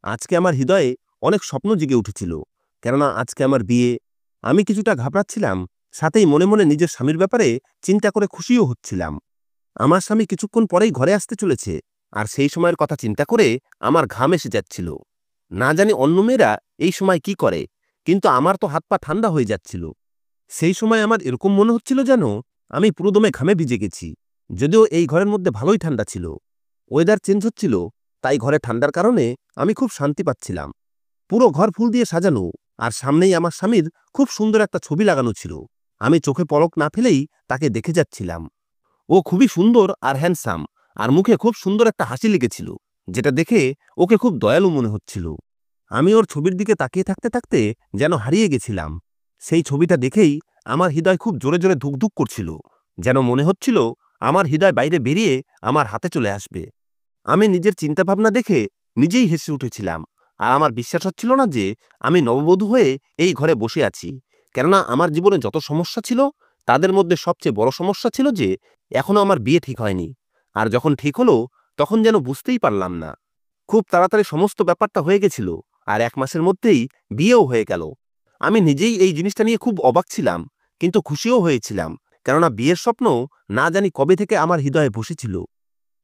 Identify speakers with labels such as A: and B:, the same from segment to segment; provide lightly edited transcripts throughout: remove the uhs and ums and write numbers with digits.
A: আজকে আমার হৃদয়ে অনেক স্বপ্ন জেগে উঠেছিল, কেননা আজকে আমার বিয়ে। আমি কিছুটা ঘাবড়াচ্ছিলাম, সাথেই মনে মনে নিজের স্বামীর ব্যাপারে চিন্তা করে খুশিও হচ্ছিলাম। আমার স্বামী কিছুক্ষণ পরেই ঘরে আসতে চলেছে, আর সেই সময়ের কথা চিন্তা করে আমার ঘাম এসে যাচ্ছিল। না জানি অন্য মেয়েরা এই সময় কি করে, কিন্তু আমার তো হাত পা ঠান্ডা হয়ে যাচ্ছিল। সেই সময় আমার এরকম মনে হচ্ছিল যেন আমি পুরোদমে ঘামে ভিজে গেছি। যদিও এই ঘরের মধ্যে ভালোই ঠান্ডা ছিল, ওয়েদার চেঞ্জ হচ্ছিল, তাই ঘরে ঠান্ডার কারণে আমি খুব শান্তি পাচ্ছিলাম। পুরো ঘর ফুল দিয়ে সাজানো, আর সামনেই আমার স্বামীর খুব সুন্দর একটা ছবি লাগানো ছিল। আমি চোখে পলক না ফেলেই তাকে দেখে যাচ্ছিলাম। ও খুবই সুন্দর আর হ্যান্ডসাম, আর মুখে খুব সুন্দর একটা হাসি লেগেছিল, যেটা দেখে ওকে খুব দয়ালু মনে হচ্ছিল। আমি ওর ছবির দিকে তাকিয়ে থাকতে থাকতে যেন হারিয়ে গেছিলাম। সেই ছবিটা দেখেই আমার হৃদয় খুব জোরে জোরে ধুকধুক করছিল, যেন মনে হচ্ছিল আমার হৃদয় বাইরে বেরিয়ে আমার হাতে চলে আসবে। আমি নিজের চিন্তাভাবনা দেখে নিজেই হেসে উঠেছিলাম, আর আমার বিশ্বাস হচ্ছিল না যে আমি নববধূ হয়ে এই ঘরে বসে আছি। কেননা আমার জীবনে যত সমস্যা ছিল, তাদের মধ্যে সবচেয়ে বড় সমস্যা ছিল যে এখনো আমার বিয়ে ঠিক হয়নি। আর যখন ঠিক হলো, তখন যেন বুঝতেই পারলাম না। খুব তাড়াতাড়ি সমস্ত ব্যাপারটা হয়ে গেছিল, আর ১ মাসের মধ্যেই বিয়েও হয়ে গেল। আমি নিজেই এই জিনিসটা নিয়ে খুব অবাক ছিলাম, কিন্তু খুশিও হয়েছিলাম, কেননা বিয়ের স্বপ্ন না জানি কবে থেকে আমার হৃদয়ে বসেছিল।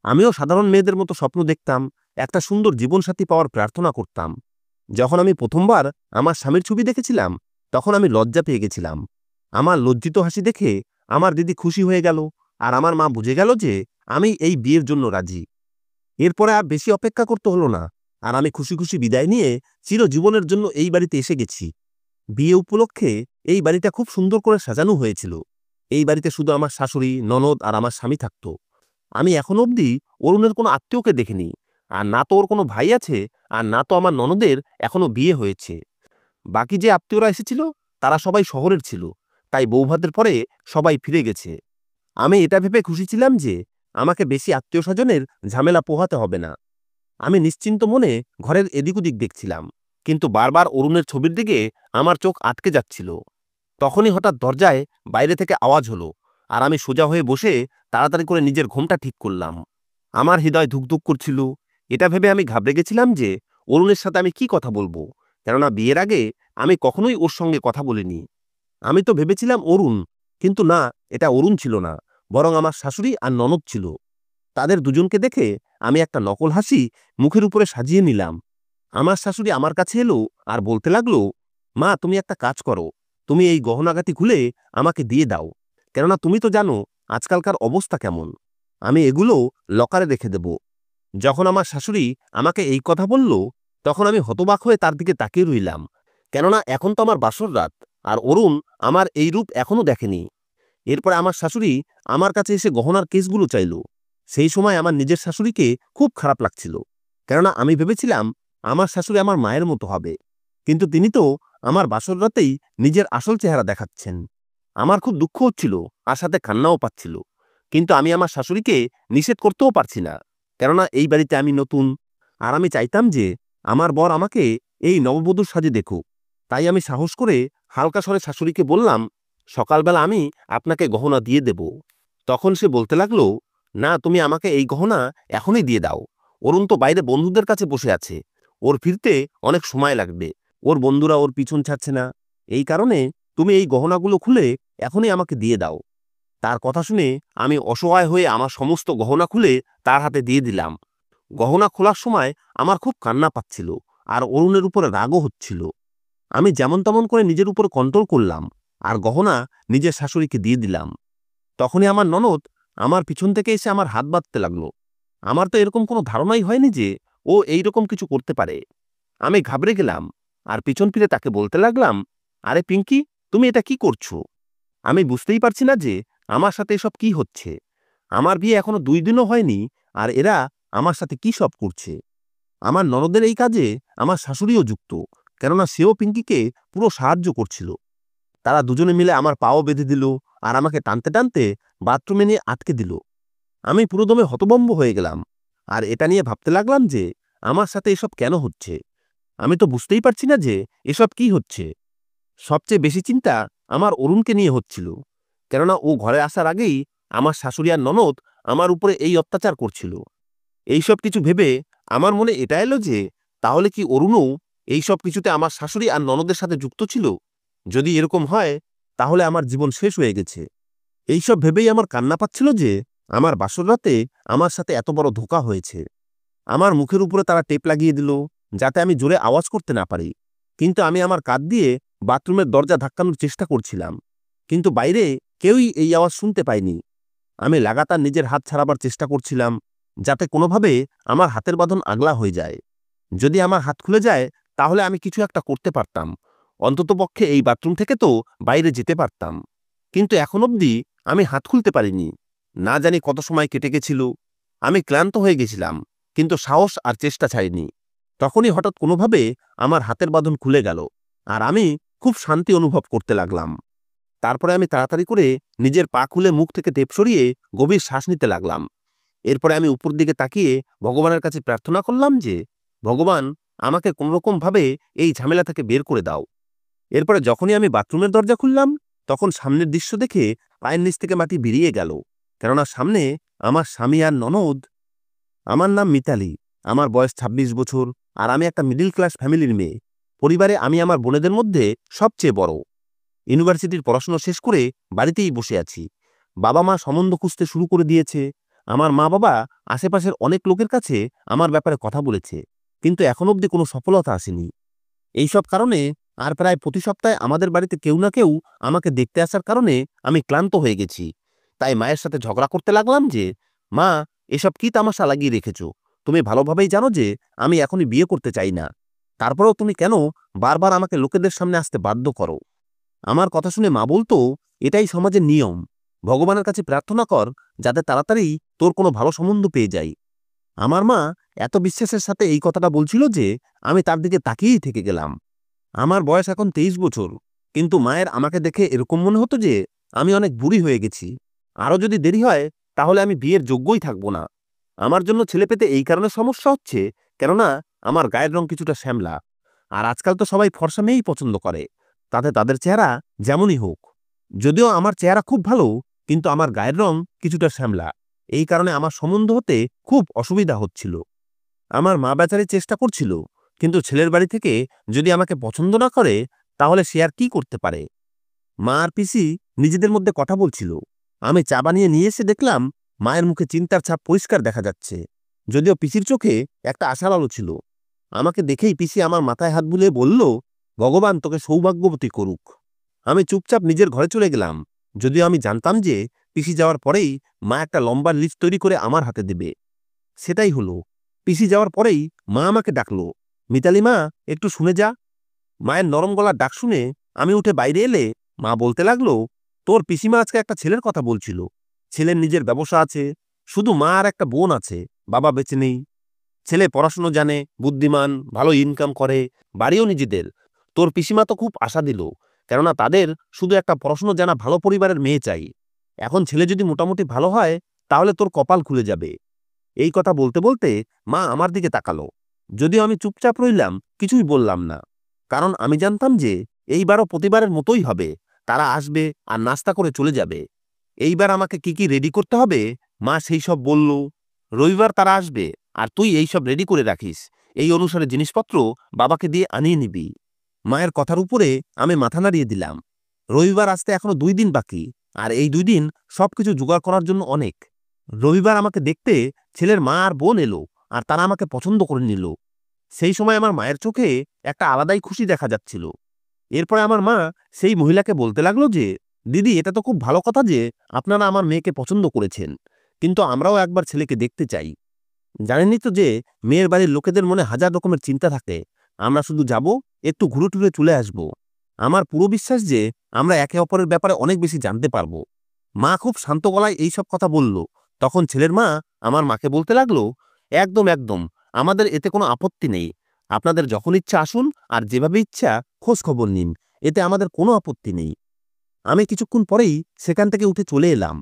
A: আমিও সাধারণ মেয়েদের মতো স্বপ্ন দেখতাম, একটা সুন্দর জীবনসাথী পাওয়ার প্রার্থনা করতাম। যখন আমি প্রথমবার আমার স্বামীর ছবি দেখেছিলাম, তখন আমি লজ্জা পেয়ে গেছিলাম। আমার লজ্জিত হাসি দেখে আমার দিদি খুশি হয়ে গেল, আর আমার মা বুঝে গেল যে আমি এই বিয়ের জন্য রাজি। এরপরে আর বেশি অপেক্ষা করতে হলো না, আর আমি খুশি খুশি বিদায় নিয়ে চিরজীবনের জন্য এই বাড়িতে এসে গেছি। বিয়ে উপলক্ষে এই বাড়িটা খুব সুন্দর করে সাজানো হয়েছিল। এই বাড়িতে শুধু আমার শাশুড়ি, ননদ আর আমার স্বামী থাকতো। আমি এখন অবধি অরুণের কোনো আত্মীয়কে দেখিনি, আর না তো ওর কোনো ভাই আছে, আর না তো আমার ননদের এখনো বিয়ে হয়েছে। বাকি যে আত্মীয়রা এসেছিল, তারা সবাই শহরের ছিল, তাই বৌভাতের পরে সবাই ফিরে গেছে। আমি এটা ভেবে খুশি ছিলাম যে আমাকে বেশি আত্মীয় স্বজনের ঝামেলা পোহাতে হবে না। আমি নিশ্চিন্ত মনে ঘরের এদিক ওদিক দেখছিলাম, কিন্তু বারবার অরুণের ছবির দিকে আমার চোখ আটকে যাচ্ছিল। তখনই হঠাৎ দরজায় বাইরে থেকে আওয়াজ হলো, আর আমি সোজা হয়ে বসে তাড়াতাড়ি করে নিজের ঘুমটা ঠিক করলাম। আমার হৃদয় ধুকধুক করছিল। এটা ভেবে আমি ঘাবড়ে গেছিলাম যে অরুণের সাথে আমি কি কথা বলবো, কেননা বিয়ের আগে আমি কখনোই ওর সঙ্গে কথা বলিনি। আমি তো ভেবেছিলাম অরুণ, কিন্তু না, এটা অরুণ ছিল না, বরং আমার শাশুড়ি আর ননদ ছিল। তাদের দুজনকে দেখে আমি একটা নকল হাসি মুখের উপরে সাজিয়ে নিলাম। আমার শাশুড়ি আমার কাছে এলো আর বলতে লাগলো, মা তুমি একটা কাজ করো, তুমি এই গহনাগাটি খুলে আমাকে দিয়ে দাও, কেননা তুমি তো জানো আজকালকার অবস্থা কেমন। আমি এগুলো লকারে রেখে দেব। যখন আমার শাশুড়ি আমাকে এই কথা বলল, তখন আমি হতবাক হয়ে তার দিকে তাকিয়ে রইলাম, কেননা এখন তো আমার বাসর রাত, আর অরুণ আমার এই রূপ এখনো দেখেনি। এরপরে আমার শাশুড়ি আমার কাছে এসে গহনার কেসগুলো চাইল। সেই সময় আমার নিজের শাশুড়িকে খুব খারাপ লাগছিল, কেননা আমি ভেবেছিলাম আমার শাশুড়ি আমার মায়ের মতো হবে, কিন্তু তিনি তো আমার বাসর রাতেই নিজের আসল চেহারা দেখাচ্ছেন। আমার খুব দুঃখ হচ্ছিল, আর সাথে কান্নাও পাচ্ছিল, কিন্তু আমি আমার শাশুড়িকে নিষেধ করতেও পারছি না, কেননা এই বাড়িতে আমি নতুন, আর আমি চাইতাম যে আমার বর আমাকে এই নববধূর সাজে দেখুক। তাই আমি সাহস করে হালকা স্বরে শাশুড়িকে বললাম, সকালবেলা আমি আপনাকে গহনা দিয়ে দেব। তখন সে বলতে লাগলো, না তুমি আমাকে এই গহনা এখনই দিয়ে দাও। অরুণ তো বাইরে বন্ধুদের কাছে বসে আছে, ওর ফিরতে অনেক সময় লাগবে, ওর বন্ধুরা ওর পিছন ছাড়ছে না, এই কারণে তুমি এই গহনাগুলো খুলে এখনই আমাকে দিয়ে দাও। তার কথা শুনে আমি অসহায় হয়ে আমার সমস্ত গহনা খুলে তার হাতে দিয়ে দিলাম। গহনা খোলার সময় আমার খুব কান্না পাচ্ছিল, আর অরুণের উপরে রাগও হচ্ছিল। আমি যেমন তেমন করে নিজের উপর কন্ট্রোল করলাম, আর গহনা নিজের শাশুড়িকে দিয়ে দিলাম। তখনই আমার ননদ আমার পিছন থেকে এসে আমার হাত বাঁধতে লাগলো। আমার তো এরকম কোনো ধারণাই হয়নি যে ও এই রকম কিছু করতে পারে। আমি ঘাবড়ে গেলাম, আর পিছন ফিরে তাকে বলতে লাগলাম, আরে পিঙ্কি, তুমি এটা কি করছো? আমি বুঝতেই পারছি না যে আমার সাথে এসব কি হচ্ছে। আমার বিয়ে এখনো ২ দিনও হয়নি, আর এরা আমার সাথে কি সব করছে। আমার ননদের এই কাজে আমার শাশুড়িও যুক্ত, কেননা সেও পিঙ্কিকে পুরো সাহায্য করছিল। তারা দুজনে মিলে আমার পাও বেঁধে দিল, আর আমাকে টানতে টানতে বাথরুমে নিয়ে আটকে দিল। আমি পুরোদমে হতভম্ব হয়ে গেলাম, আর এটা নিয়ে ভাবতে লাগলাম যে আমার সাথে এসব কেন হচ্ছে। আমি তো বুঝতেই পারছি না যে এসব কি হচ্ছে। সবচেয়ে বেশি চিন্তা আমার অরুণকে নিয়ে হচ্ছিল, কেননা ও ঘরে আসার আগেই আমার শাশুড়ি আর ননদ আমার উপরে এই অত্যাচার করছিল। এইসব কিছু ভেবে আমার মনে এটা এলো যে তাহলে কি অরুণও এই সব কিছুতে আমার শাশুড়ি আর ননদের সাথে যুক্ত ছিল? যদি এরকম হয় তাহলে আমার জীবন শেষ হয়ে গেছে। এইসব ভেবেই আমার কান্না পাচ্ছিল যে আমার বাসর রাতে আমার সাথে এত বড় ধোঁকা হয়েছে। আমার মুখের উপরে তারা টেপ লাগিয়ে দিল যাতে আমি জোরে আওয়াজ করতে না পারি, কিন্তু আমি আমার কাঁধ দিয়ে বাথরুমের দরজা ধাক্কানোর চেষ্টা করছিলাম, কিন্তু বাইরে কেউই এই আওয়াজ শুনতে পায়নি। আমি লাগাতার নিজের হাত ছাড়াবার চেষ্টা করছিলাম যাতে কোনোভাবে আমার হাতের বাঁধন আগলা হয়ে যায়। যদি আমার হাত খুলে যায় তাহলে আমি কিছু একটা করতে পারতাম, অন্ততপক্ষে এই বাথরুম থেকে তো বাইরে যেতে পারতাম। কিন্তু এখন অবধি আমি হাত খুলতে পারিনি। না জানি কত সময় কেটে গেছিল। আমি ক্লান্ত হয়ে গেছিলাম, কিন্তু সাহস আর চেষ্টা ছাড়িনি। তখনই হঠাৎ কোনোভাবে আমার হাতের বাঁধন খুলে গেল আর আমি খুব শান্তি অনুভব করতে লাগলাম। তারপরে আমি তাড়াতাড়ি করে নিজের পা খুলে মুখ থেকে টেপ সরিয়ে গভীর শ্বাস নিতে লাগলাম। এরপরে আমি উপর দিকে তাকিয়ে ভগবানের কাছে প্রার্থনা করলাম যে, ভগবান, আমাকে কোনোরকমভাবে এই ঝামেলা থেকে বের করে দাও। এরপরে যখনই আমি বাথরুমের দরজা খুললাম তখন সামনের দৃশ্য দেখে পায়ের নিচ থেকে মাটি বেরিয়ে গেল, কেননা সামনে আমার স্বামী আর ননদ। আমার নাম মিতালি, আমার বয়স ২৬ বছর, আর আমি একটা মিডল ক্লাস ফ্যামিলির মেয়ে। পরিবারে আমি আমার বোনেদের মধ্যে সবচেয়ে বড়। ইউনিভার্সিটির পড়াশোনা শেষ করে বাড়িতেই বসে আছি। বাবা মা সম্বন্ধ খুঁজতে শুরু করে দিয়েছে। আমার মা বাবা আশেপাশের অনেক লোকের কাছে আমার ব্যাপারে কথা বলেছে, কিন্তু এখন অবধি কোনো সফলতা আসেনি। এইসব কারণে আর প্রায় প্রতি সপ্তাহে আমাদের বাড়িতে কেউ না কেউ আমাকে দেখতে আসার কারণে আমি ক্লান্ত হয়ে গেছি। তাই মায়ের সাথে ঝগড়া করতে লাগলাম যে, মা, এসব কি তামাশা লাগিয়ে রেখেছ? তুমি ভালোভাবেই জানো যে আমি এখনই বিয়ে করতে চাই না। তারপরেও তুমি কেন বারবার আমাকে লোকেদের সামনে আসতে বাধ্য করো? আমার কথা শুনে মা বলতো, এটাই সমাজের নিয়ম। ভগবানের কাছে প্রার্থনা কর যাতে তাড়াতাড়ি তোর কোনো ভালো সম্বন্ধ পেয়ে যাই। আমার মা এত বিশ্বাসের সাথে এই কথাটা বলছিল যে আমি তার দিকে তাকিয়েই থেকে গেলাম। আমার বয়স এখন ২৩ বছর, কিন্তু মায়ের আমাকে দেখে এরকম মনে হতো যে আমি অনেক বুড়ি হয়ে গেছি। আরও যদি দেরি হয় তাহলে আমি বিয়ের যোগ্যই থাকব না। আমার জন্য ছেলে পেতে এই কারণে সমস্যা হচ্ছে, কেননা আমার গায়ের রং কিছুটা শ্যামলা, আর আজকাল তো সবাই ফর্সা মেয়েই পছন্দ করে, তাতে তাদের চেহারা যেমনই হোক। যদিও আমার চেহারা খুব ভালো, কিন্তু আমার গায়ের রং কিছুটা শ্যামলা, এই কারণে আমার সম্বন্ধ হতে খুব অসুবিধা হচ্ছিল। আমার মা বেচারি চেষ্টা করছিল, কিন্তু ছেলের বাড়ি থেকে যদি আমাকে পছন্দ না করে তাহলে সে আর কি করতে পারে। মা আর পিসি নিজেদের মধ্যে কথা বলছিল। আমি চা বানিয়ে নিয়ে এসে দেখলাম মায়ের মুখে চিন্তার ছাপ পরিষ্কার দেখা যাচ্ছে, যদিও পিসির চোখে একটা আশার আলো ছিল। আমাকে দেখেই পিসি আমার মাথায় হাত বুলিয়ে বলল, ভগবান তোকে সৌভাগ্যবতী করুক। আমি চুপচাপ নিজের ঘরে চলে গেলাম, যদিও আমি জানতাম যে পিসি যাওয়ার পরেই মা একটা লম্বা লিস্ট তৈরি করে আমার হাতে দেবে। সেটাই হলো। পিসি যাওয়ার পরেই মা আমাকে ডাকলো, মিতালি মা, একটু শুনে যা। মায়ের নরম গলার ডাক শুনে আমি উঠে বাইরে এলে মা বলতে লাগলো, তোর পিসিমা আজকে একটা ছেলের কথা বলছিল। ছেলের নিজের ব্যবসা আছে, শুধু মা আর একটা বোন আছে, বাবা বেঁচে নেই। ছেলে পড়াশুনো জানে, বুদ্ধিমান, ভালো ইনকাম করে, বাড়িও নিজেদের। তোর পিসিমা তো খুব আশা দিল, কেননা তাদের শুধু একটা পড়াশুনো জানা ভালো পরিবারের মেয়ে চাই। এখন ছেলে যদি মোটামুটি ভালো হয় তাহলে তোর কপাল খুলে যাবে। এই কথা বলতে বলতে মা আমার দিকে তাকালো, যদিও আমি চুপচাপ রইলাম, কিছুই বললাম না। কারণ আমি জানতাম যে এইবারও প্রতিবারের মতোই হবে। তারা আসবে আর নাস্তা করে চলে যাবে। এইবার আমাকে কি কি রেডি করতে হবে মা সেই সব বলল। রবিবার তারা আসবে, আর তুই এই সব রেডি করে রাখিস। এই অনুসারে জিনিসপত্র বাবাকে দিয়ে আনিয়ে নিবি। মায়ের কথার উপরে আমি মাথা নাড়িয়ে দিলাম। রবিবার আসতে এখনো ২ দিন বাকি, আর এই ২ দিন সবকিছু জোগাড় করার জন্য অনেক। রবিবার আমাকে দেখতে ছেলের মা আর বোন এলো, আর তারা আমাকে পছন্দ করে নিল। সেই সময় আমার মায়ের চোখে একটা আলাদাই খুশি দেখা যাচ্ছিল। এরপরে আমার মা সেই মহিলাকে বলতে লাগলো যে, দিদি, এটা তো খুব ভালো কথা যে আপনারা আমার মেয়েকে পছন্দ করেছেন, কিন্তু আমরাও একবার ছেলেকে দেখতে চাই। জানেনই তো যে মেয়ের বাড়ির লোকেদের মনে হাজার রকমের চিন্তা থাকে। আমরা শুধু যাব, একটু ঘুরে টুরে চলে আসব। আমার পুরো বিশ্বাস যে আমরা একে অপরের ব্যাপারে অনেক বেশি জানতে পারবো। মা খুব শান্ত গলায় এইসব কথা বলল। তখন ছেলের মা আমার মাকে বলতে লাগলো, একদম একদম, আমাদের এতে কোনো আপত্তি নেই। আপনাদের যখন ইচ্ছা আসুন, আর যেভাবে ইচ্ছা খোঁজ খবর নিন, এতে আমাদের কোনো আপত্তি নেই। আমি কিছুক্ষণ পরেই সেখান থেকে উঠে চলে এলাম।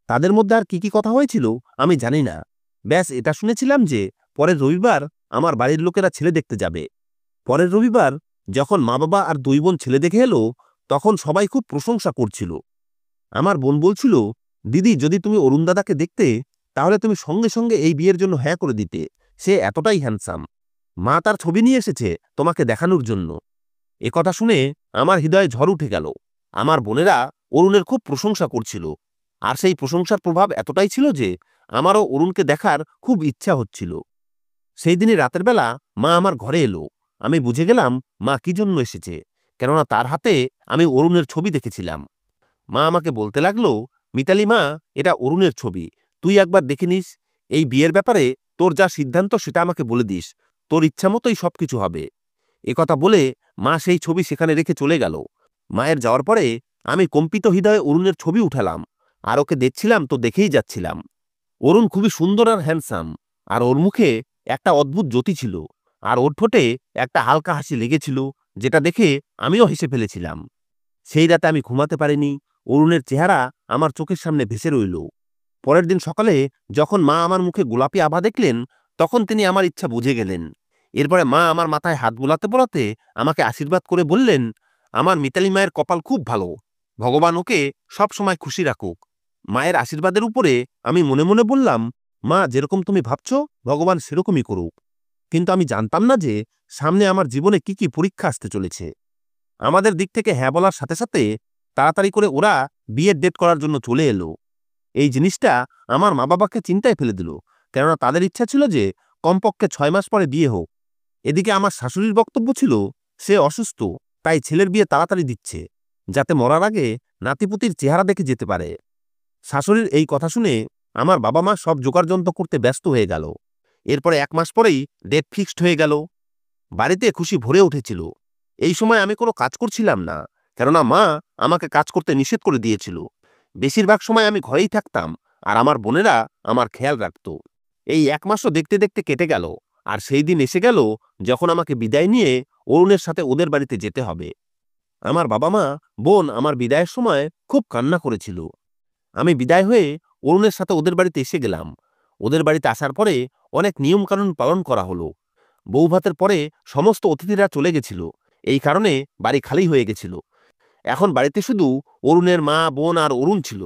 A: তাদের মধ্যে আর কি কি কথা হয়েছিল আমি জানি না। ব্যাস এটা শুনেছিলাম যে পরের রবিবার আমার বাড়ির লোকেরা ছেলে দেখতে যাবে। পরের রবিবার যখন মা বাবা আর ২ বোন ছেলে দেখে এলো, তখন সবাই খুব প্রশংসা করছিল। আমার বোন বলছিল, দিদি, যদি তুমি অরুণ দাদাকে দেখতে তাহলে তুমি সঙ্গে সঙ্গে এই বিয়ের জন্য হ্যাঁ করে দিতে। সে এতটাই হ্যান্ডসাম। মা তার ছবি নিয়ে এসেছে তোমাকে দেখানোর জন্য। একথা শুনে আমার হৃদয়ে ঝড় উঠে গেল। আমার বোনেরা অরুণের খুব প্রশংসা করছিল, আর সেই প্রশংসার প্রভাব এতটাই ছিল যে আমারও অরুণকে দেখার খুব ইচ্ছা হচ্ছিল। সেই দিনই রাতের বেলা মা আমার ঘরে এলো। আমি বুঝে গেলাম মা কি জন্য এসেছে, কেননা তার হাতে আমি অরুণের ছবি দেখেছিলাম। মা আমাকে বলতে লাগলো, মিতালি মা, এটা অরুণের ছবি, তুই একবার দেখে নিস। এই বিয়ের ব্যাপারে তোর যা সিদ্ধান্ত সেটা আমাকে বলে দিস, তোর ইচ্ছা মতোই সবকিছু হবে। একথা বলে মা সেই ছবি সেখানে রেখে চলে গেল। মায়ের যাওয়ার পরে আমি কম্পিত হৃদয়ে অরুণের ছবি উঠালাম, আর ওকে দেখছিলাম তো দেখেই যাচ্ছিলাম। অরুণ খুবই সুন্দর আর হ্যান্ডসাম, আর ওর মুখে একটা অদ্ভুত জ্যোতি ছিল, আর ওর ঠোঁটে একটা হালকা হাসি লেগেছিল, যেটা দেখে আমিও হেসে ফেলেছিলাম। সেই রাতে আমি ঘুমাতে পারিনি। অরুণের চেহারা আমার চোখের সামনে ভেসে রইল। পরের দিন সকালে যখন মা আমার মুখে গোলাপি আভা দেখলেন, তখন তিনি আমার ইচ্ছা বুঝে গেলেন। এরপরে মা আমার মাথায় হাত বোলাতে বোলাতে আমাকে আশীর্বাদ করে বললেন, আমার মিতালি মায়ের কপাল খুব ভালো, ভগবান ওকে সব সময় খুশি রাখুক। মায়ের আশীর্বাদের উপরে আমি মনে মনে বললাম, মা, যেরকম তুমি ভাবছো ভগবান সেরকমই করুক। কিন্তু আমি জানতাম না যে সামনে আমার জীবনে কি কি পরীক্ষা আসতে চলেছে। আমাদের দিক থেকে হ্যাঁ বলার সাথে সাথে তাড়াতাড়ি করে ওরা বিয়ের ডেট করার জন্য চলে এলো। এই জিনিসটা আমার মা বাবাকে চিন্তায় ফেলে দিল, কেননা তাদের ইচ্ছা ছিল যে কমপক্ষে 6 মাস পরে বিয়ে হোক। এদিকে আমার শাশুড়ির বক্তব্য ছিল সে অসুস্থ, তাই ছেলের বিয়ে তাড়াতাড়ি দিচ্ছে, যাতে মরার আগে নাতিপুতির চেহারা দেখে যেতে পারে। শাশুড়ির এই কথা শুনে আমার বাবা মা সব জোগাড়যন্ত্র করতে ব্যস্ত হয়ে গেল। এরপরে 1 মাস পরেই ডেট ফিক্সড হয়ে গেল। বাড়িতে খুশি ভরে উঠেছিল। এই সময় আমি কোনো কাজ করছিলাম না, কেননা মা আমাকে কাজ করতে নিষেধ করে দিয়েছিল। বেশিরভাগ সময় আমি ঘরেই থাকতাম, আর আমার বোনেরা আমার খেয়াল রাখত। এই 1 মাসও দেখতে দেখতে কেটে গেল, আর সেই দিন এসে গেল যখন আমাকে বিদায় নিয়ে অরুণের সাথে ওদের বাড়িতে যেতে হবে। আমার বাবা মা, বোন আমার বিদায়ের সময় খুব কান্না করেছিল। আমি বিদায় হয়ে অরুণের সাথে ওদের বাড়িতে এসে গেলাম। ওদের বাড়িতে আসার পরে অনেক নিয়মকানুন পালন করা হলো। বৌভাতের পরে সমস্ত অতিথিরা চলে গেছিল, এই কারণে বাড়ি খালি হয়ে গেছিল। এখন বাড়িতে শুধু অরুণের মা, বোন আর অরুণ ছিল।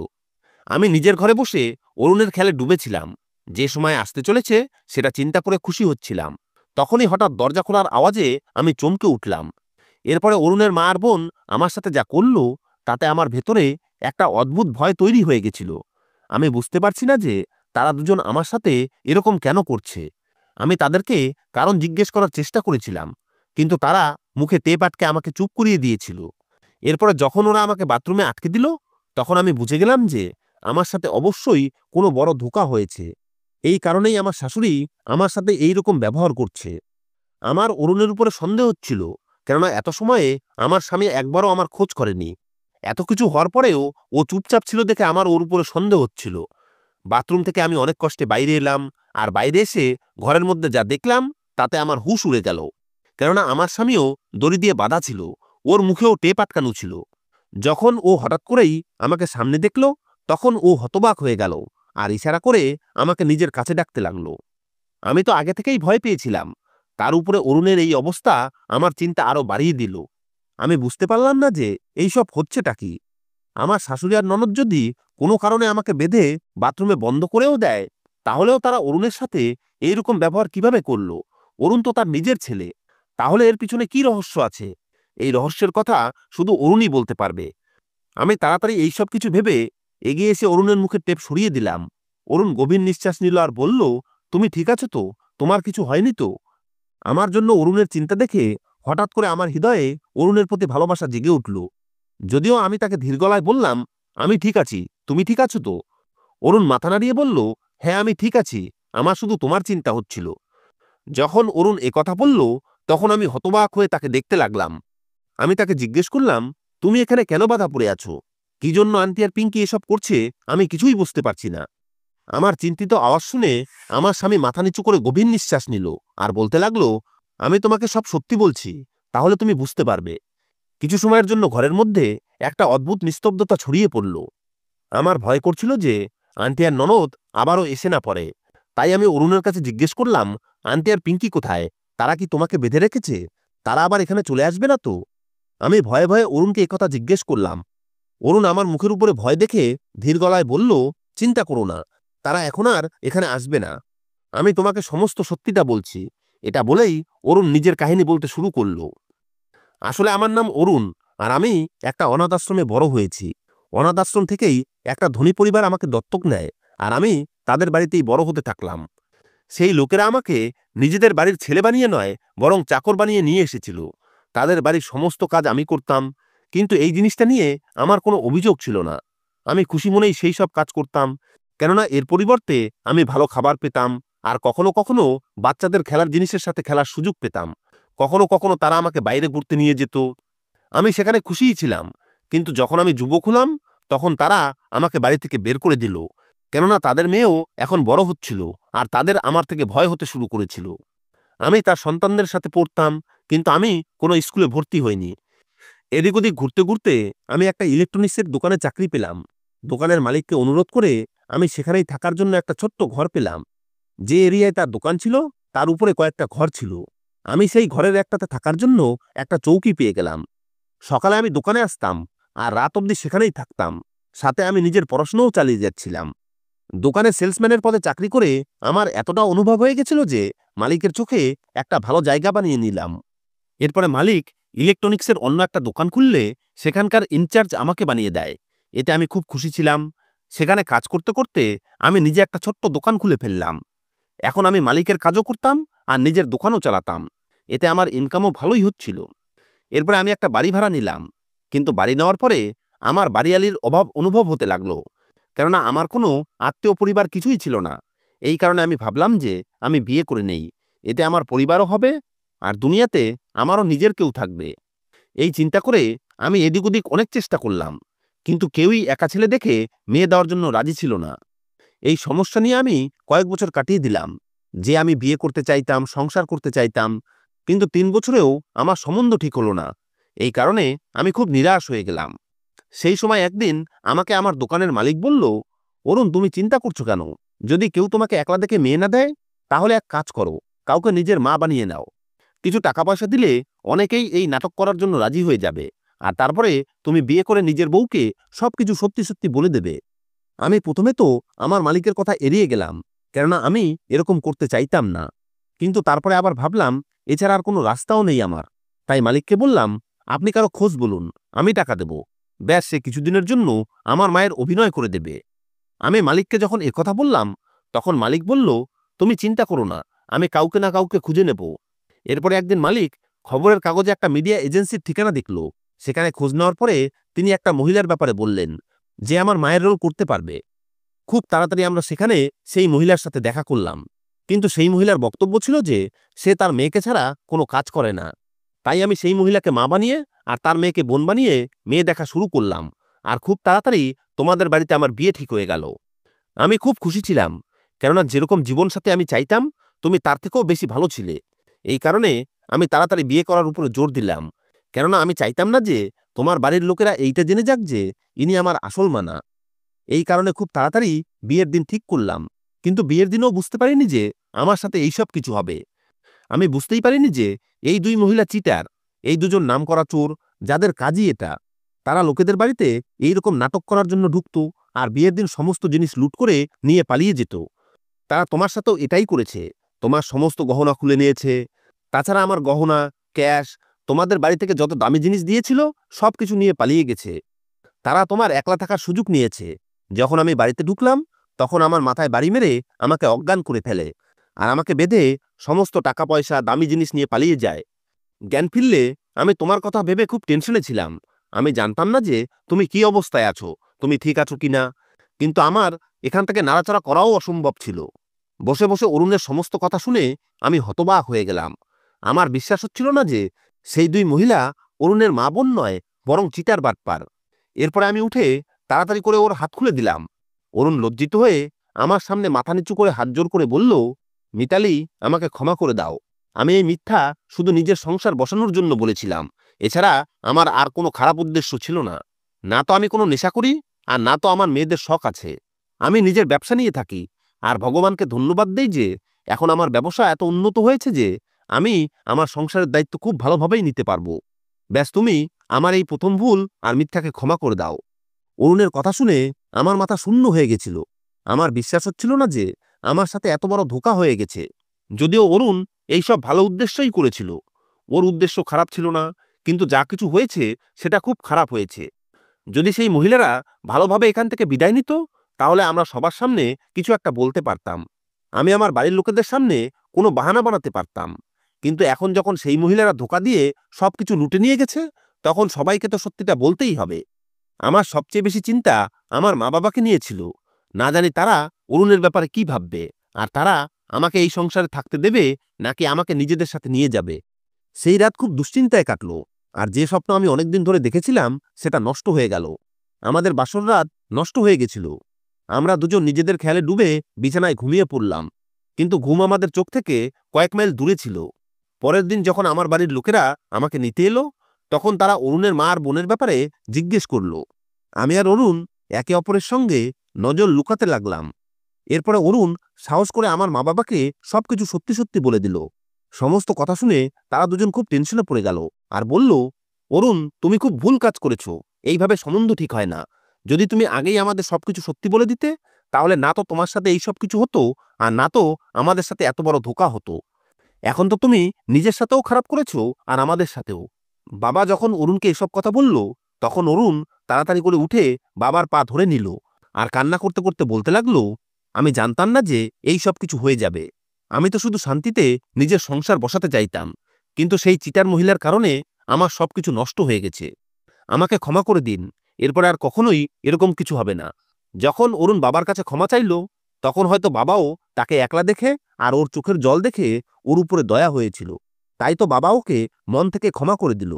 A: আমি নিজের ঘরে বসে অরুণের খেয়ালে ডুবেছিলাম। যে সময় আসতে চলেছে সেটা চিন্তা করে খুশি হচ্ছিলাম। তখনই হঠাৎ দরজা খোলার আওয়াজে আমি চমকে উঠলাম। এরপরে অরুণের মা আর বোন আমার সাথে যা করল, তাতে আমার ভেতরে একটা অদ্ভুত ভয় তৈরি হয়ে গেছিল। আমি বুঝতে পারছি না যে তারা দুজন আমার সাথে এরকম কেন করছে। আমি তাদেরকে কারণ জিজ্ঞেস করার চেষ্টা করেছিলাম, কিন্তু তারা মুখে টেপ আটকে আমাকে চুপ করিয়ে দিয়েছিল। এরপরে যখন ওরা আমাকে বাথরুমে আটকে দিল, তখন আমি বুঝে গেলাম যে আমার সাথে অবশ্যই কোনো বড় ধোঁকা হয়েছে। এই কারণেই আমার শাশুড়ি আমার সাথে এই রকম ব্যবহার করছে। আমার অরুণের উপরে সন্দেহ হচ্ছিল, কেননা এত সময়ে আমার স্বামী একবারও আমার খোঁজ করেনি। এত কিছু হওয়ার পরেও ও চুপচাপ ছিল দেখে আমার ওর উপরে সন্দেহ হচ্ছিল। বাথরুম থেকে আমি অনেক কষ্টে বাইরে এলাম, আর বাইরে এসে ঘরের মধ্যে যা দেখলাম তাতে আমার হুঁশ উড়ে গেল। কেননা আমার স্বামীও দড়ি দিয়ে বাঁধা ছিল, ওর মুখেও টেপ আটকানো ছিল। যখন ও হঠাৎ করেই আমাকে সামনে দেখল, তখন ও হতবাক হয়ে গেল আর ইশারা করে আমাকে নিজের কাছে ডাকতে লাগলো। আমি তো আগে থেকেই ভয় পেয়েছিলাম, তার উপরে অরুণের এই অবস্থা আমার চিন্তা আরো বাড়িয়ে দিল। আমি বুঝতে পারলাম না যে এইসব হচ্ছেটা কি। আমার শাশুড়ি আর ননদ যদি কোনো কারণে আমাকে বেঁধে বাথরুমে বন্ধ করেও দেয়, তাহলেও তারা অরুণের সাথে এইরকম ব্যবহার কিভাবে করলো? অরুণ তো তার নিজের ছেলে। তাহলে এর পিছনে কি রহস্য আছে? এই রহস্যের কথা শুধু অরুণই বলতে পারবে। আমি তাড়াতাড়ি এইসব কিছু ভেবে এগিয়ে এসে অরুণের মুখের টেপ সরিয়ে দিলাম। অরুণ গভীর নিঃশ্বাস নিল আর বলল, তুমি ঠিক আছো তো? তোমার কিছু হয়নি তো? আমার জন্য অরুণের চিন্তা দেখে হঠাৎ করে আমার হৃদয়ে অরুণের প্রতি ভালোবাসা জেগে উঠল। যদিও আমি তাকে ধীর গলায় বললাম, আমি ঠিক আছি, তুমি ঠিক আছো তো? অরুণ মাথা নাড়িয়ে বলল, হ্যাঁ, আমি ঠিক আছি, আমার শুধু তোমার চিন্তা হচ্ছিল। যখন অরুণ একথা বলল, তখন আমি হতবাক হয়ে তাকে দেখতে লাগলাম। আমি তাকে জিজ্ঞেস করলাম, তুমি এখানে কেন বাধা পড়ে আছো? কি জন্য আন্টি আর পিঙ্কি এসব করছে আমি কিছুই বুঝতে পারছি না। আমার চিন্তিত আওয়াজ শুনে আমার স্বামী মাথা নিচু করে গভীর নিঃশ্বাস নিল আর বলতে লাগলো, আমি তোমাকে সব সত্যি বলছি, তাহলে তুমি বুঝতে পারবে। কিছু সময়ের জন্য ঘরের মধ্যে একটা অদ্ভুত নিস্তব্ধতা ছড়িয়ে পড়ল। আমার ভয় করছিল যে আন্টি আর ননদ আবারও এসে না পড়ে। তাই আমি অরুণের কাছে জিজ্ঞেস করলাম, আন্টি আর পিঙ্কি কোথায়? তারা কি তোমাকে বেঁধে রেখেছে? তারা আবার এখানে চলে আসবে না তো? আমি ভয়ে ভয়ে অরুণকে একথা জিজ্ঞেস করলাম। অরুণ আমার মুখের উপরে ভয় দেখে ধীর গলায় বলল, চিন্তা করো না, তারা এখন আর এখানে আসবে না। আমি তোমাকে সমস্ত সত্যিটা বলছি। এটা বলেই অরুণ নিজের কাহিনী বলতে শুরু করল। আসলে আমার নাম অরুণ, আর আমি একটা অনাথ আশ্রমে বড় হয়েছি। অনাথ আশ্রম থেকেই একটা ধনী পরিবার আমাকে দত্তক নেয়, আর আমি তাদের বাড়িতেই বড় হতে থাকলাম। সেই লোকেরা আমাকে নিজেদের বাড়ির ছেলে বানিয়ে নয়, বরং চাকর বানিয়ে নিয়ে এসেছিল। তাদের বাড়ির সমস্ত কাজ আমি করতাম, কিন্তু এই জিনিসটা নিয়ে আমার কোনো অভিযোগ ছিল না। আমি খুশি মনেই সেই সব কাজ করতাম, কেননা এর পরিবর্তে আমি ভালো খাবার পেতাম, আর কখনো কখনো বাচ্চাদের খেলার জিনিসের সাথে খেলার সুযোগ পেতাম। কখনো কখনো তারা আমাকে বাইরে ঘুরতে নিয়ে যেত। আমি সেখানে খুশিই ছিলাম। কিন্তু যখন আমি যুবক হলাম, তখন তারা আমাকে বাড়ি থেকে বের করে দিল, কেননা তাদের মেয়েও এখন বড় হচ্ছিল, আর তাদের আমার থেকে ভয় হতে শুরু করেছিল। আমি তার সন্তানদের সাথে পড়তাম, কিন্তু আমি কোনো স্কুলে ভর্তি হইনি। এদিক ওদিক ঘুরতে ঘুরতে আমি একটা ইলেকট্রনিক্সের দোকানে চাকরি পেলাম। দোকানের মালিককে অনুরোধ করে আমি সেখানেই থাকার জন্য একটা ছোট্ট ঘর পেলাম। যে এরিয়ায় তার দোকান ছিল, তার উপরে কয়েকটা ঘর ছিল। আমি সেই ঘরের একটাতে থাকার জন্য একটা চৌকি পেয়ে গেলাম। সকালে আমি দোকানে আসতাম, আর রাত অবধি সেখানেই থাকতাম। সাথে আমি নিজের পড়াশোনাও চালিয়ে যাচ্ছিলাম। দোকানে সেলসম্যানের পদে চাকরি করে আমার এতটা অনুভব হয়ে গেছিল যে মালিকের চোখে একটা ভালো জায়গা বানিয়ে নিলাম। এরপরে মালিক ইলেকট্রনিক্সের অন্য একটা দোকান খুললে সেখানকার ইনচার্জ আমাকে বানিয়ে দেয়। এতে আমি খুব খুশি ছিলাম। সেখানে কাজ করতে করতে আমি নিজে একটা ছোট্ট দোকান খুলে ফেললাম। এখন আমি মালিকের কাজও করতাম, আর নিজের দোকানও চালাতাম। এতে আমার ইনকামও ভালোই হচ্ছিল। এরপরে আমি একটা বাড়ি ভাড়া নিলাম, কিন্তু বাড়ি নেওয়ার পরে আমার বাড়িয়ালির অভাব অনুভব হতে লাগলো, কেননা আমার কোনো আত্মীয় পরিবার কিছুই ছিল না। এই কারণে আমি ভাবলাম যে আমি বিয়ে করে নেই, এতে আমার পরিবারও হবে, আর দুনিয়াতে আমারও নিজের কেউ থাকবে। এই চিন্তা করে আমি এদিক ওদিক অনেক চেষ্টা করলাম, কিন্তু কেউই একা ছেলে দেখে মেয়ে দেওয়ার জন্য রাজি ছিল না। এই সমস্যা নিয়ে আমি কয়েক বছর কাটিয়ে দিলাম। যে আমি বিয়ে করতে চাইতাম, সংসার করতে চাইতাম, কিন্তু ৩ বছরেও আমার সম্বন্ধ ঠিক হলো না। এই কারণে আমি খুব নিরাশ হয়ে গেলাম। সেই সময় একদিন আমাকে আমার দোকানের মালিক বলল, অরুণ, তুমি চিন্তা করছো কেন? যদি কেউ তোমাকে একলা দেখে মেয়ে না দেয়, তাহলে এক কাজ করো, কাউকে নিজের মা বানিয়ে নাও। কিছু টাকা পয়সা দিলে অনেকেই এই নাটক করার জন্য রাজি হয়ে যাবে, আর তারপরে তুমি বিয়ে করে নিজের বউকে সবকিছু সত্যি সত্যি বলে দেবে। আমি প্রথমে তো আমার মালিকের কথা এড়িয়ে গেলাম, কেননা আমি এরকম করতে চাইতাম না। কিন্তু তারপরে আবার ভাবলাম এছাড়া আর কোনো রাস্তাও নেই আমার। তাই মালিককে বললাম, আপনি কারো খোঁজ বলুন, আমি টাকা দেব। ব্যাস, সে কিছুদিনের জন্য আমার মায়ের অভিনয় করে দেবে। আমি মালিককে যখন কথা বললাম, তখন মালিক বলল, তুমি চিন্তা করো না, আমি কাউকে না কাউকে খুঁজে নেব। এরপরে একদিন মালিক খবরের কাগজে একটা মিডিয়া এজেন্সির ঠিকানা দেখল। সেখানে খোঁজ নেওয়ার পরে তিনি একটা মহিলার ব্যাপারে বললেন, যে আমার মায়ের রোল করতে পারবে। খুব তাড়াতাড়ি আমরা সেখানে সেই মহিলার সাথে দেখা করলাম, কিন্তু সেই মহিলার বক্তব্য ছিল যে সে তার মেয়েকে ছাড়া কোনো কাজ করে না। তাই আমি সেই মহিলাকে মা বানিয়ে আর তার মেয়েকে বোন বানিয়ে মেয়ে দেখা শুরু করলাম, আর খুব তাড়াতাড়ি তোমাদের বাড়িতে আমার বিয়ে ঠিক হয়ে গেল। আমি খুব খুশি ছিলাম, কেননা যেরকম জীবনসাথী আমি চাইতাম, তুমি তার থেকেও বেশি ভালো ছিলে। এই কারণে আমি তাড়াতাড়ি বিয়ে করার উপরে জোর দিলাম, কেননা আমি চাইতাম না যে তোমার বাড়ির লোকেরা এইটা জেনে যাক যে ইনি আমার আসল মা না। এই কারণে খুব তাড়াতাড়ি বিয়ের দিন ঠিক করলাম। কিন্তু বিয়ের দিনও বুঝতে পারিনি যে আমার সাথে এইসব কিছু হবে। আমি বুঝতেই পারিনি যে এই দুই মহিলা চিটার, এই দুজন নামকরা চোর, যাদের কাজই এটা। তারা লোকেদের বাড়িতে এইরকম নাটক করার জন্য ঢুকত, আর বিয়ের দিন সমস্ত জিনিস লুট করে নিয়ে পালিয়ে যেত। তারা তোমার সাথেও এটাই করেছে, তোমার সমস্ত গহনা খুলে নিয়েছে। তাছাড়া আমার গহনা, ক্যাশ, তোমাদের বাড়ি থেকে যত দামি জিনিস দিয়েছিল সবকিছু নিয়ে পালিয়ে গেছে। তারা তোমার একলা থাকার সুযোগ নিয়েছে। যখন আমি বাড়িতে ঢুকলাম, তখন আমার মাথায় বাড়ি মেরে আমাকে অজ্ঞান করে ফেলে, আর আমাকে বেঁধে সমস্ত টাকা পয়সা, দামি জিনিস নিয়ে পালিয়ে যায়। জ্ঞান ফিরলে আমি তোমার কথা ভেবে খুব টেনশনে ছিলাম। আমি জানতাম না যে তুমি কি অবস্থায় আছো, তুমি ঠিক আছো কিনা। কিন্তু আমার এখান থেকে নাড়াচাড়া করাও অসম্ভব ছিল। বসে বসে অরুণের সমস্ত কথা শুনে আমি হতবাক হয়ে গেলাম। আমার বিশ্বাস হচ্ছিল না যে সেই দুই মহিলা অরুণের মা বোন নয়, বরং চিটার বাটপার। এরপরে আমি উঠে তাড়াতাড়ি করে ওর হাত খুলে দিলাম। অরুণ লজ্জিত হয়ে আমার সামনে মাথা নিচু করে হাত জোর করে বলল, মিতালি, আমাকে ক্ষমা করে দাও। আমি এই মিথ্যা শুধু নিজের সংসার বসানোর জন্য বলেছিলাম। এছাড়া আমার আর কোনো খারাপ উদ্দেশ্য ছিল না। না তো আমি কোনো নেশা করি, আর না তো আমার মেয়েদের শখ আছে। আমি নিজের ব্যবসা নিয়ে থাকি, আর ভগবানকে ধন্যবাদ দেই যে এখন আমার ব্যবসা এত উন্নত হয়েছে যে আমি আমার সংসারের দায়িত্ব খুব ভালোভাবেই নিতে পারবো। ব্যাস, তুমি আমার এই প্রথম ভুল আর মিথ্যাকে ক্ষমা করে দাও। অরুণের কথা শুনে আমার মাথা শূন্য হয়ে গেছিল। আমার বিশ্বাস হচ্ছিল না যে আমার সাথে এত বড় ধোঁকা হয়ে গেছে। যদিও অরুণ এইসব ভালো উদ্দেশ্যই করেছিল। ওর উদ্দেশ্য খারাপ ছিল না, কিন্তু যা কিছু হয়েছে সেটা খুব খারাপ হয়েছে। যদি সেই মহিলারা ভালোভাবে এখান থেকে বিদায় নিত, তাহলে আমরা সবার সামনে কিছু একটা বলতে পারতাম। আমি আমার বাড়ির লোকেদের সামনে কোনো বাহানা বানাতে পারতাম। কিন্তু এখন যখন সেই মহিলারা ধোঁকা দিয়ে সবকিছু লুটে নিয়ে গেছে, তখন সবাইকে তো সত্যিটা বলতেই হবে। আমার সবচেয়ে বেশি চিন্তা আমার মা-বাবাকে নিয়ে ছিল। না জানি তারা অরুণের ব্যাপারে কি ভাববে, আর তারা আমাকে এই সংসারে থাকতে দেবে নাকি আমাকে নিজেদের সাথে নিয়ে যাবে। সেই রাত খুব দুশ্চিন্তায় কাটলো, আর যে স্বপ্ন আমি অনেকদিন ধরে দেখেছিলাম সেটা নষ্ট হয়ে গেল। আমাদের বাসর রাত নষ্ট হয়ে গেছিল। আমরা দুজন নিজেদের খেয়ালে ডুবে বিছানায় ঘুমিয়ে পড়লাম, কিন্তু ঘুম আমাদের চোখ থেকে কয়েক মাইল দূরে ছিল। পরের দিন যখন আমার বাড়ির লোকেরা আমাকে নিতে এলো, তখন তারা অরুণের মা আর বোনের ব্যাপারে জিজ্ঞেস করল। আমি আর অরুণ একে অপরের সঙ্গে নজর লুকাতে লাগলাম। এরপরে অরুণ সাহস করে আমার মা বাবাকে সবকিছু সত্যি সত্যি বলে দিল। সমস্ত কথা শুনে তারা দুজন খুব টেনশনে পড়ে গেল আর বলল, অরুণ, তুমি খুব ভুল কাজ করেছো। এইভাবে সম্বন্ধ ঠিক হয় না। যদি তুমি আগেই আমাদের সবকিছু সত্যি বলে দিতে, তাহলে না তো তোমার সাথে এই সব কিছু হতো, আর না তো আমাদের সাথে এত বড় ধোঁকা হতো। এখন তো তুমি নিজের সাথেও খারাপ করেছো আর আমাদের সাথেও। বাবা যখন অরুণকে এসব কথা বলল, তখন অরুণ তাড়াতাড়ি করে উঠে বাবার পা ধরে নিল আর কান্না করতে করতে বলতে লাগলো, আমি জানতাম না যে এই সব কিছু হয়ে যাবে। আমি তো শুধু শান্তিতে নিজের সংসার বসাতে চাইতাম, কিন্তু সেই চিটার মহিলার কারণে আমার সবকিছু নষ্ট হয়ে গেছে। আমাকে ক্ষমা করে দিন। এরপরে আর কখনোই এরকম কিছু হবে না। যখন অরুণ বাবার কাছে ক্ষমা চাইল, তখন হয়তো বাবাও তাকে একলা দেখে আর ওর চোখের জল দেখে ওর উপরে দয়া হয়েছিল। তাই তো বাবা ওকে মন থেকে ক্ষমা করে দিল।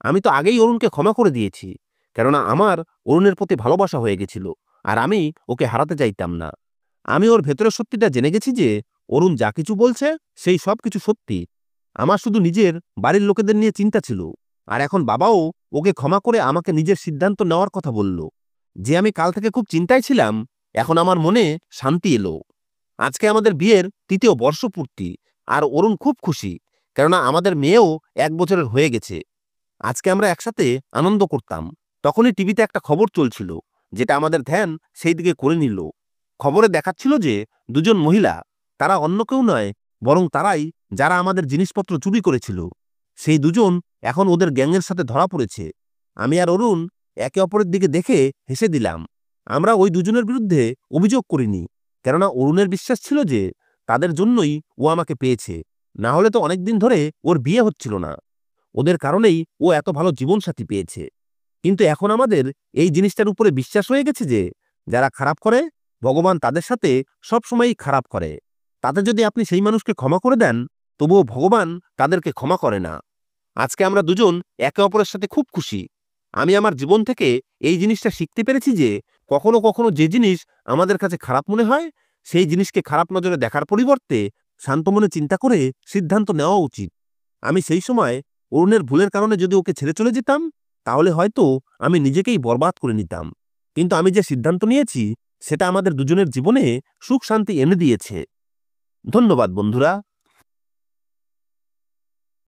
A: আমি তো আগেই অরুণকে ক্ষমা করে দিয়েছি, কেননা আমার অরুণের প্রতি ভালোবাসা হয়ে গেছিল, আর আমি ওকে হারাতে চাইতাম না। আমি ওর ভেতরের সত্যিটা জেনে গেছি যে অরুণ যা কিছু বলছে সেই সব কিছু সত্যি। আমার শুধু নিজের বাড়ির লোকেদের নিয়ে চিন্তা ছিল, আর এখন বাবাও ওকে ক্ষমা করে আমাকে নিজের সিদ্ধান্ত নেওয়ার কথা বলল। যে আমি কাল থেকে খুব চিন্তায় ছিলাম, এখন আমার মনে শান্তি এলো। আজকে আমাদের বিয়ের ৩য় বর্ষপূর্তি, আর অরুণ খুব খুশি, কেননা আমাদের মেয়েও ১ বছরের হয়ে গেছে। আজকে আমরা একসাথে আনন্দ করতাম। তখনই টিভিতে একটা খবর চলছিল, যেটা আমাদের ধ্যান সেই দিকে করে নিল। খবরে দেখাচ্ছিল যে দুজন মহিলা, তারা অন্য কেউ নয়, বরং তারাই যারা আমাদের জিনিসপত্র চুরি করেছিল। সেই দুজন এখন ওদের গ্যাংয়ের সাথে ধরা পড়েছে। আমি আর অরুণ একে অপরের দিকে দেখে হেসে দিলাম। আমরা ওই দুজনের বিরুদ্ধে অভিযোগ করিনি, কেননা অরুণের বিশ্বাস ছিল যে তাদের জন্যই ও আমাকে পেয়েছে। না হলে তো অনেকদিন ধরে ওর বিয়ে হচ্ছিল না। ওদের কারণেই ও এত ভালো জীবনসাথী পেয়েছে। কিন্তু এখন আমাদের এই জিনিসটার উপরে বিশ্বাস হয়ে গেছে যে যারা খারাপ করে, ভগবান তাদের সাথে সবসময়ই খারাপ করে। তাতে যদি আপনি সেই মানুষকে ক্ষমা করে দেন, তবুও ভগবান তাদেরকে ক্ষমা করে না। আজকে আমরা দুজন একে অপরের সাথে খুব খুশি। আমি আমার জীবন থেকে এই জিনিসটা শিখতে পেরেছি যে কখনো কখনো যে জিনিস আমাদের কাছে খারাপ মনে হয়, সেই জিনিসকে খারাপ নজরে দেখার পরিবর্তে শান্ত মনে চিন্তা করে সিদ্ধান্ত নেওয়া উচিত। আমি সেই সময় অরুণের ভুলের কারণে যদি ওকে ছেড়ে চলে যেতাম, তাহলে হয়তো আমি নিজেকেই বরবাদ করে নিতাম। কিন্তু আমি যে সিদ্ধান্ত নিয়েছি, সেটা আমাদের দুজনের জীবনে সুখ শান্তি এনে দিয়েছে। ধন্যবাদ বন্ধুরা।